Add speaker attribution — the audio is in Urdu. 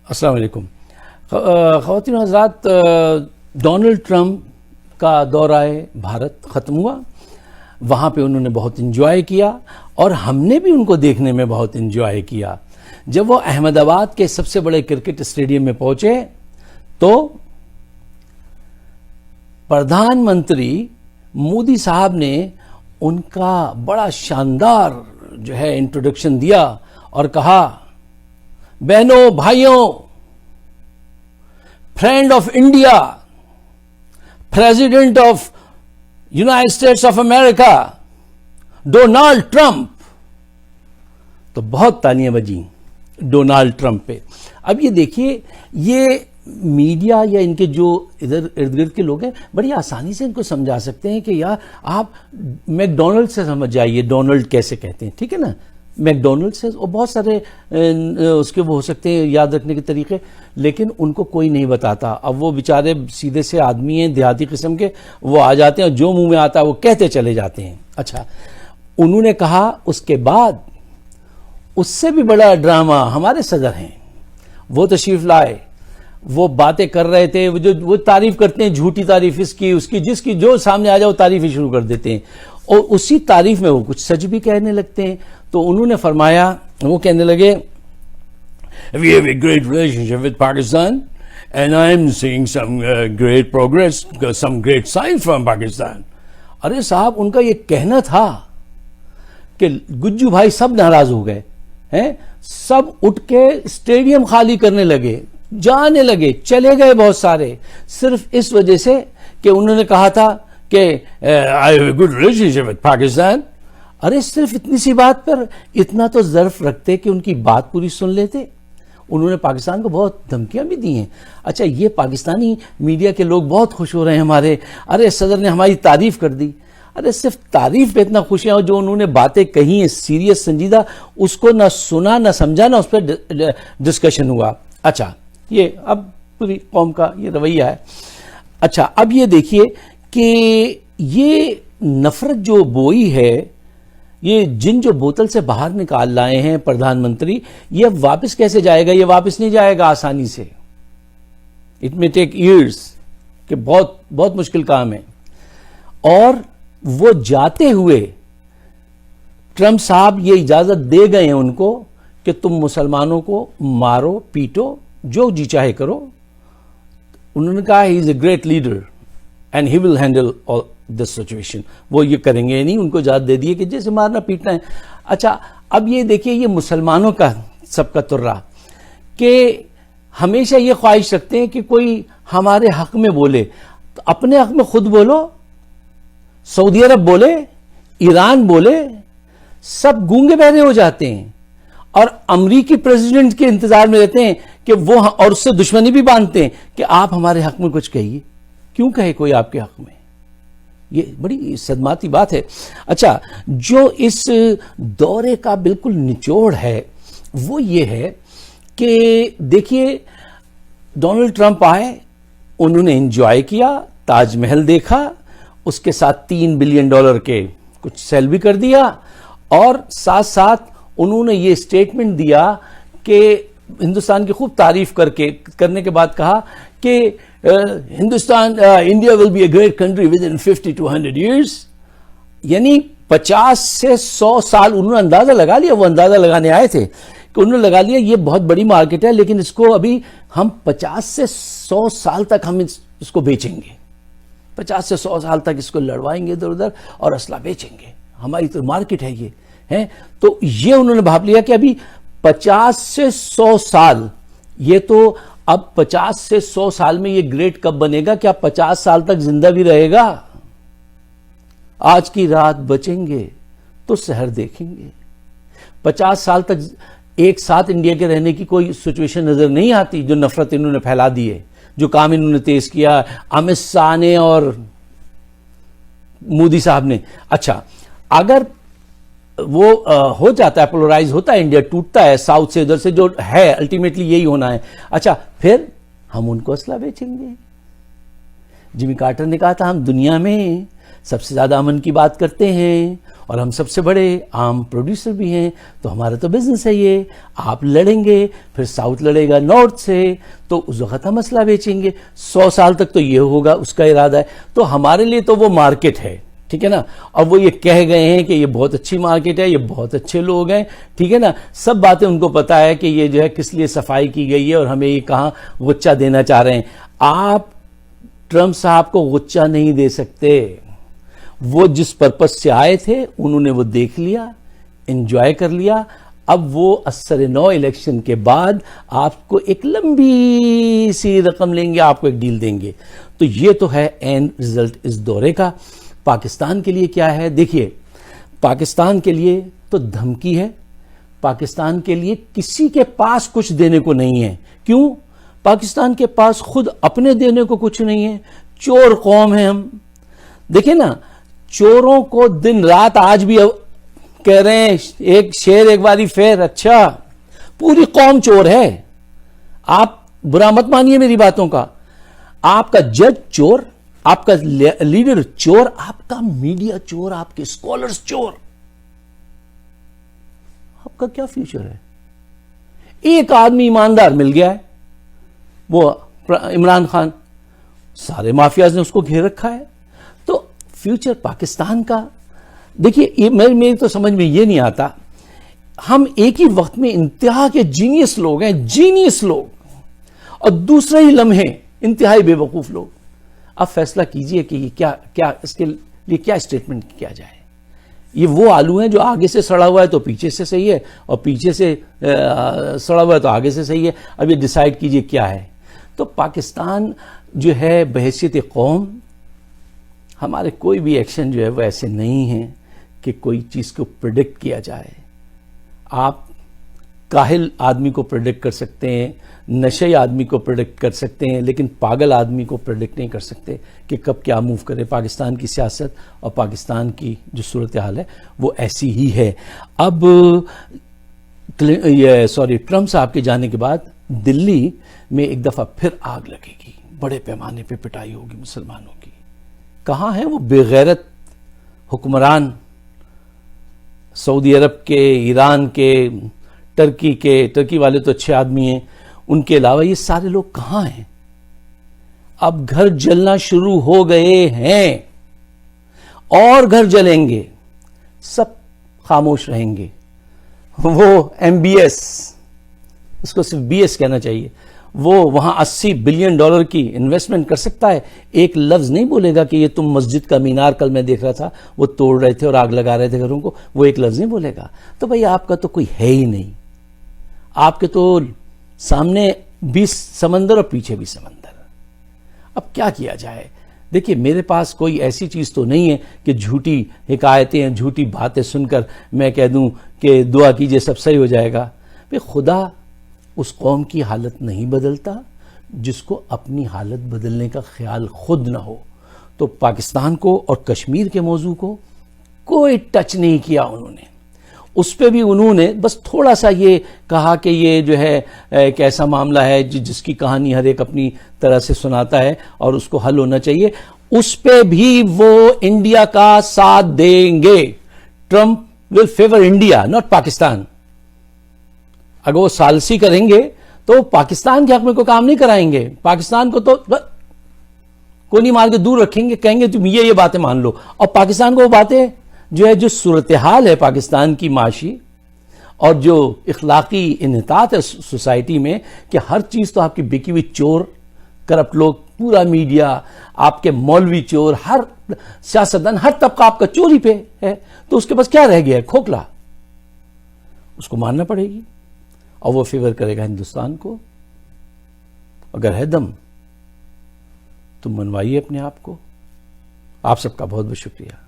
Speaker 1: السلام علیکم خواتین و حضرات، ڈونلڈ ٹرمپ کا دورہ بھارت ختم ہوا. وہاں پہ انہوں نے بہت انجوائے کیا اور ہم نے بھی ان کو دیکھنے میں بہت انجوائے کیا. جب وہ احمد آباد کے سب سے بڑے کرکٹ اسٹیڈیم میں پہنچے تو پردھان منتری مودی صاحب نے ان کا بڑا شاندار جو ہے انٹروڈکشن دیا اور کہا، بہنوں بھائیوں، friend of India, president of United States of America, Donald Trump. تو بہت تالیاں بجیں ڈونلڈ ٹرمپ پہ. اب یہ دیکھیے، یہ میڈیا یا ان کے جو ادھر ارد گرد کے لوگ ہیں بڑی آسانی سے ان کو سمجھا سکتے ہیں کہ یار آپ میک ڈونلڈ سے سمجھ جائیے ڈونلڈ کیسے کہتے ہیں، ٹھیک ہے نا. میک ڈونلڈ سے اور بہت سارے اس کے وہ ہو سکتے ہیں یاد رکھنے کے طریقے، لیکن ان کو کوئی نہیں بتاتا. اب وہ بیچارے سیدھے سے آدمی ہیں، دیہاتی قسم کے، وہ آ جاتے ہیں اور جو منہ میں آتا ہے وہ کہتے چلے جاتے ہیں. اچھا، انہوں نے کہا اس کے بعد اس سے بھی بڑا ڈرامہ ہمارے صدر ہیں، وہ تشریف لائے، وہ باتیں کر رہے تھے، وہ تعریف کرتے ہیں، جھوٹی تعریف اس کی اس کی، جس کی جو سامنے آ جائے وہ تعریف ہی شروع کر دیتے ہیں، اور اسی تعریف میں وہ کچھ سچ بھی کہنے لگتے ہیں. تو انہوں نے فرمایا، وہ کہنے لگے، we have a great relationship with Pakistan and I am seeing some great progress, some great signs from Pakistan. ارے صاحب، ان کا یہ کہنا تھا کہ گجو بھائی سب ناراض ہو گئے ہیں، سب اٹھ کے اسٹیڈیم خالی کرنے لگے، جانے لگے، چلے گئے بہت سارے، صرف اس وجہ سے کہ انہوں نے کہا تھا کہ I have a good relationship with Pakistan. ارے صرف اتنی سی بات پر اتنا تو ظرف رکھتے کہ ان کی بات پوری سن لیتے. انہوں نے پاکستان کو بہت دھمکیاں بھی دی ہیں. اچھا، یہ پاکستانی میڈیا کے لوگ بہت خوش ہو رہے ہیں ہمارے، ارے صدر نے ہماری تعریف کر دی. ارے صرف تعریف پہ اتنا خوشیاں ہو، جو انہوں نے باتیں کہی ہیں سیریس سنجیدہ، اس کو نہ سنا نہ سمجھا، نہ اس پہ ڈسکشن ہوا. اچھا، یہ اب پوری قوم کا یہ رویہ ہے. اچھا، اب یہ دیکھیے کہ یہ نفرت جو بوئی ہے، یہ جن جو بوتل سے باہر نکال لائے ہیں پردھان منتری، یہ واپس کیسے جائے گا؟ یہ واپس نہیں جائے گا آسانی سے. اٹ میں ٹیک ایئرس، کہ بہت بہت مشکل کام ہے. اور وہ جاتے ہوئے ٹرمپ صاحب یہ اجازت دے گئے ہیں ان کو کہ تم مسلمانوں کو مارو پیٹو، جو جی چاہے کرو. انہوں نے کہا he is a great leader and he will handle all this situation. وہ یہ کریں گے نہیں، ان کو اجازت دے دیے کہ جیسے مارنا پیٹنا ہے. اچھا، اب یہ دیکھیے، یہ مسلمانوں کا سب کا ترا کہ ہمیشہ یہ خواہش رکھتے ہیں کہ کوئی ہمارے حق میں بولے تو اپنے حق میں خود بولو. سعودی عرب بولے، ایران بولے، سب گونگے بہرے ہو جاتے ہیں اور امریکی پریزیڈنٹ کے انتظار میں رہتے ہیں کہ وہ، اور اس سے دشمنی بھی باندھتے ہیں کہ آپ ہمارے حق میں کچھ کہیے. کیوں کہے کوئی آپ کے حق میں؟ یہ بڑی صدماتی بات ہے. اچھا، جو اس دورے کا بالکل نچوڑ ہے وہ یہ ہے کہ دیکھیے، ڈونلڈ ٹرمپ آئے، انہوں نے انجوائے کیا، تاج محل دیکھا، اس کے ساتھ $3 بلین کے کچھ سیل بھی کر دیا، اور ساتھ ساتھ انہوں نے یہ اسٹیٹمنٹ دیا کہ ہندوستان کی خوب تعریف کرنے کے بعد کہا کہ Hindustan, India will be a great country with in 50 to 100 years. یعنی 50 سے 100 سال انہوں نے اندازہ لگا لیا، وہ اندازہ لگانے آئے تھے کہ انہوں نے لگا لیا یہ بہت بڑی مارکیٹ ہے، لیکن اس کو ابھی ہم 50 سے 100 سال تک ہم اس کو بیچیں گے، 50 سے 100 سال تک اس کو لڑوائیں گے ادھر ادھر اور اسلحہ بیچیں گے، ہماری تو مارکیٹ ہے یہ ہے. تو یہ انہوں نے بھاپ لیا کہ ابھی 50 سے 100 سال، یہ تو اب 50 سے 100 سال میں یہ گریٹ کب بنے گا؟ کیا 50 سال تک زندہ بھی رہے گا؟ آج کی رات بچیں گے تو سحر دیکھیں گے. 50 سال تک ایک ساتھ انڈیا کے رہنے کی کوئی سچویشن نظر نہیں آتی. جو نفرت انہوں نے پھیلا دی ہے، جو کام انہوں نے تیز کیا امت شاہ نے اور مودی صاحب نے. اچھا، اگر وہ ہو جاتا ہے، پولرائز ہوتا ہے، انڈیا ٹوٹتا ہے ساؤتھ سے ادھر سے، جو ہے الٹیمیٹلی یہی ہونا ہے. اچھا، پھر ہم ان کو اسلحہ بیچیں گے. جیمی کارٹر نے کہا تھا ہم دنیا میں سب سے زیادہ امن کی بات کرتے ہیں اور ہم سب سے بڑے آم پروڈیوسر بھی ہیں، تو ہمارا تو بزنس ہے یہ. آپ لڑیں گے، پھر ساؤتھ لڑے گا نارتھ سے، تو اس وقت ہم مسئلہ بیچیں گے. 100 سال تک تو یہ ہوگا، اس کا ارادہ ہے. تو ہمارے لیے تو وہ مارکیٹ ہے، ٹھیک ہے نا. اور وہ یہ کہہ گئے ہیں کہ یہ بہت اچھی مارکیٹ ہے، یہ بہت اچھے لوگ ہیں، ٹھیک ہے نا. سب باتیں ان کو پتا ہے کہ یہ جو ہے کس لیے صفائی کی گئی ہے اور ہمیں یہ کہاں غچہ دینا چاہ رہے ہیں. آپ ٹرمپ صاحب کو غچہ نہیں دے سکتے. وہ جس پرپس سے آئے تھے انہوں نے وہ دیکھ لیا، انجوائے کر لیا. اب وہ اثر نو الیکشن کے بعد آپ کو ایک لمبی سی رقم لیں گے، آپ کو ایک ڈیل دیں گے. تو یہ تو ہے اینڈ رزلٹ اس دورے کا. پاکستان کے لیے کیا ہے؟ دیکھیے، پاکستان کے لیے تو دھمکی ہے. پاکستان کے لیے کسی کے پاس کچھ دینے کو نہیں ہے. کیوں؟ پاکستان کے پاس خود اپنے دینے کو کچھ نہیں ہے. چور قوم ہے ہم. دیکھیں نا، چوروں کو دن رات آج بھی کہہ رہے ہیں ایک شیر ایک باری فیر. اچھا، پوری قوم چور ہے. آپ برا مت مانیے میری باتوں کا. آپ کا جج چور، آپ کا لیڈر چور، آپ کا میڈیا چور، آپ کے اسکالرز چور. آپ کا کیا فیوچر ہے؟ ایک آدمی ایماندار مل گیا ہے، وہ عمران خان. سارے مافیاز نے اس کو گھیر رکھا ہے. تو فیوچر پاکستان کا دیکھیے، میری تو سمجھ میں یہ نہیں آتا. ہم ایک ہی وقت میں انتہا کے جینیس لوگ ہیں، جینیس لوگ، اور دوسرے ہی لمحے انتہائی بے وقوف لوگ. اب فیصلہ کیجئے کہ یہ کیا اس کے لیے کیا اسٹیٹمنٹ کیا جائے. یہ وہ آلو ہیں جو آگے سے سڑا ہوا ہے تو پیچھے سے صحیح ہے، اور پیچھے سے سڑا ہوا ہے تو آگے سے صحیح ہے. اب یہ ڈیسائیڈ کیجئے کیا ہے. تو پاکستان جو ہے بحیثیت قوم، ہمارے کوئی بھی ایکشن جو ہے وہ ایسے نہیں ہیں کہ کوئی چیز کو پریڈکٹ کیا جائے. آپ کاہل آدمی کو پریڈکٹ کر سکتے ہیں، نشئی آدمی کو پریڈکٹ کر سکتے ہیں، لیکن پاگل آدمی کو پریڈکٹ نہیں کر سکتے کہ کب کیا موو کرے. پاکستان کی سیاست اور پاکستان کی جو صورتحال ہے وہ ایسی ہی ہے. اب ٹرمپ صاحب کے جانے کے بعد دلی میں ایک دفعہ پھر آگ لگے گی، بڑے پیمانے پہ پٹائی ہوگی مسلمانوں کی. کہاں ہیں وہ بے غیرت حکمران سعودی عرب کے، ایران کے، ٹرکی والے تو اچھے آدمی ہیں، ان کے علاوہ یہ سارے لوگ کہاں ہیں؟ اب گھر جلنا شروع ہو گئے ہیں اور گھر جلیں گے. سب خاموش رہیں گے. وہ MBS، اس کو صرف BS کہنا چاہیے، وہ وہاں $80 بلین کی انویسٹمنٹ کر سکتا ہے. ایک لفظ نہیں بولے گا کہ یہ تم مسجد کا مینار، کل میں دیکھ رہا تھا وہ توڑ رہے تھے اور آگ لگا رہے تھے گھروں کو، وہ ایک لفظ نہیں بولے گا. تو بھئی آپ کا تو کوئی ہے ہی نہیں. آپ کے تو سامنے بھی سمندر اور پیچھے بھی سمندر. اب کیا کیا جائے؟ دیکھیے، میرے پاس کوئی ایسی چیز تو نہیں ہے کہ جھوٹی حکایتیں، جھوٹی باتیں سن کر میں کہہ دوں کہ دعا کیجئے سب صحیح ہو جائے گا. خدا اس قوم کی حالت نہیں بدلتا جس کو اپنی حالت بدلنے کا خیال خود نہ ہو. تو پاکستان کو اور کشمیر کے موضوع کو کوئی ٹچ نہیں کیا انہوں نے. اس پہ بھی انہوں نے بس تھوڑا سا یہ کہا کہ یہ جو ہے ایک ایسا معاملہ ہے جس کی کہانی ہر ایک اپنی طرح سے سناتا ہے اور اس کو حل ہونا چاہیے. اس پہ بھی وہ انڈیا کا ساتھ دیں گے. Trump will favour India not Pakistan. اگر وہ سالسی کریں گے تو پاکستان کے حق میں کوئی کام نہیں کرائیں گے. پاکستان کو تو کونی مار کے دور رکھیں گے، کہیں گے تم یہ باتیں مان لو. اور پاکستان کو وہ باتیں جو ہے، جو صورتحال ہے پاکستان کی معاشی اور جو اخلاقی انحطاط ہے سوسائٹی میں، کہ ہر چیز تو آپ کی بکی ہوئی چور، کرپٹ لوگ، پورا میڈیا، آپ کے مولوی چور، ہر سیاستدان، ہر طبقہ آپ کا چوری پہ ہے. تو اس کے پاس کیا رہ گیا ہے؟ کھوکھلا. اس کو ماننا پڑے گی اور وہ فیور کرے گا ہندوستان کو. اگر ہے دم تو منوائیے اپنے آپ کو. آپ سب کا بہت بہت شکریہ.